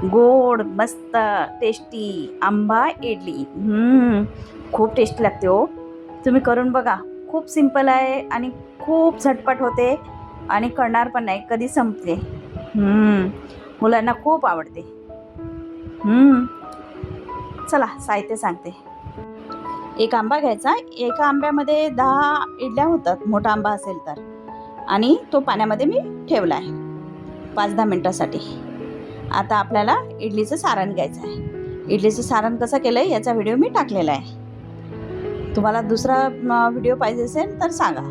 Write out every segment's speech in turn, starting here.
गोड मस्त टेस्टी आंबा इडली खूप टेस्टी लागते हो. तुम्ही करून बघा. खूप सिंपल आहे आणि खूप झटपट होते आणि करणार पण नाही, कधी संपते. मुलांना खूप आवडते. चला साहित्य सांगते. एक आंबा घ्यायचा. एका आंब्यामध्ये 10 इडल्या होतात, मोठा आंबा असेल तर. आणि तो पाण्यामध्ये मी ठेवला आहे 5-10 मिनटासाठी. आता आपल्याला इडलीचं सारण घ्यायचं आहे. इडलीचं सारण कसं केलं आहे याचा व्हिडिओ मी टाकलेला आहे. तुम्हाला दुसरा व्हिडिओ पाहिजे असेल तर सांगा.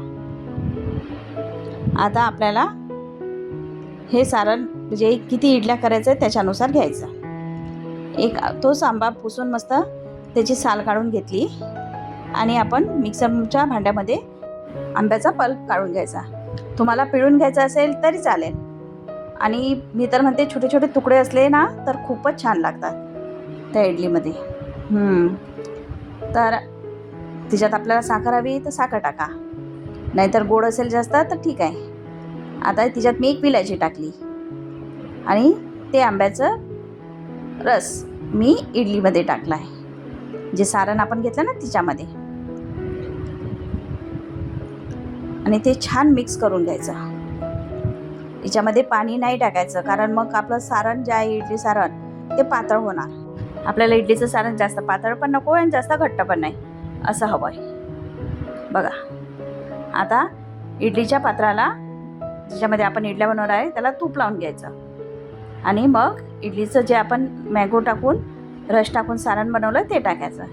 आता आपल्याला हे सारण म्हणजे किती इडल्या करायचं आहे त्याच्यानुसार घ्यायचं. एक तोच आंबा पुसून मस्त त्याची साल काढून घेतली आणि आपण मिक्सरच्या भांड्यामध्ये आंब्याचा पल्प काढून घ्यायचा. तुम्हाला पिळून घ्यायचा असेल तरी चालेल. आणि मी तर म्हणते छोटे छोटे तुकडे असले ना तर खूपच छान लागतात त्या इडलीमध्ये. तर तिच्यात आपल्याला साखर हवी तर साखर टाका, नाहीतर गोड असेल जास्त तर ठीक आहे. आता तिच्यात मी 1 विलायची टाकली आणि ते आंब्याचं रस मी इडलीमध्ये टाकला आहे, जे सारण आपण घेतलं ना तिच्यामध्ये. आणि ते छान मिक्स करून घ्यायचं. याच्यामध्ये पाणी नाही टाकायचं, कारण मग आपलं सारण जे आहे इडली सारण ते पातळ होणार. आपल्याला इडलीचं सारण जास्त पातळ पण नको आणि जास्त घट्ट पण नाही, असं हवं आहे. बघा आता इडलीच्या पात्राला ज्याच्यामध्ये आपण इडल्या बनवणार आहे त्याला तूप लावून घ्यायचं आणि मग इडलीचं जे आपण मँगो टाकून रस टाकून सारण बनवलं ते टाकायचं.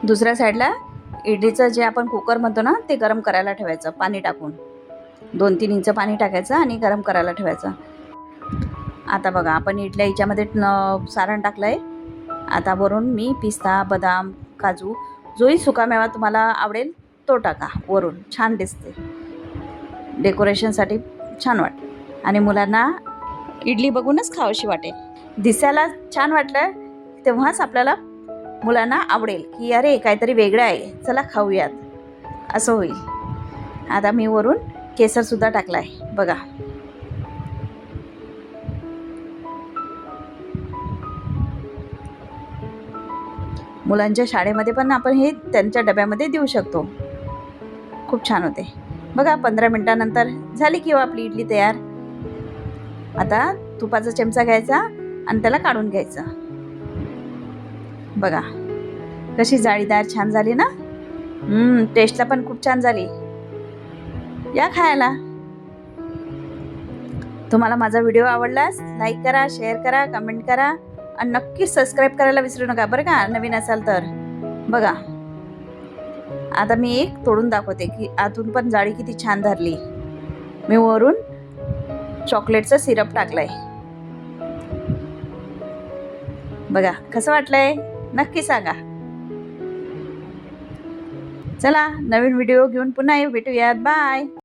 दुसऱ्या साईडला इडलीचं जे आपण कुकर म्हणतो ना ते गरम करायला ठेवायचं. पाणी टाकून 2-3 इंच पाणी टाकायचं आणि गरम करायला ठेवायचं. आता बघा आपण इडल्या याच्यामध्ये सारण टाकलं आहे. आता वरून मी पिस्ता, बदाम, काजू, जोही सुकामेवा तुम्हाला आवडेल तो टाका वरून. छान दिसते, डेकोरेशनसाठी छान वाटते आणि मुलांना इडली बघूनच खावीशी वाटेल. दिसायला छान वाटलं तेव्हाच आपल्याला मुलांना आवडेल की अरे काहीतरी वेगळं आहे, चला खाऊयात, असं होईल. आता मी वरून केसरसुद्धा टाकला आहे बघा. मुलांच्या शाळेमध्ये पण आपण हे त्यांच्या डब्यामध्ये देऊ शकतो. खूप छान होते बघा. 15 मिनटानंतर झाली की आपली इडली तयार. आता तुपाचा चमचा घ्यायचा आणि त्याला काढून घ्यायचं. बघा कशी जाळीदार छान झाली ना. टेस्टला पण खूप छान झाली. या खायला. तुम्हाला माझा व्हिडिओ आवडल्यास लाईक करा, शेअर करा, कमेंट करा आणि नक्कीच सबस्क्राईब करायला विसरू नका बरं का, नवीन असाल तर. बघा आता मी एक तोडून दाखवते की आतून पण जाळी किती छान धरली. मी वरून चॉकलेटचं सिरप टाकलंय. बघा कसं वाटलंय, नक्की सांगा. चला नवीन व्हिडिओ घेऊन पुन्हा भेटूयात. बाय.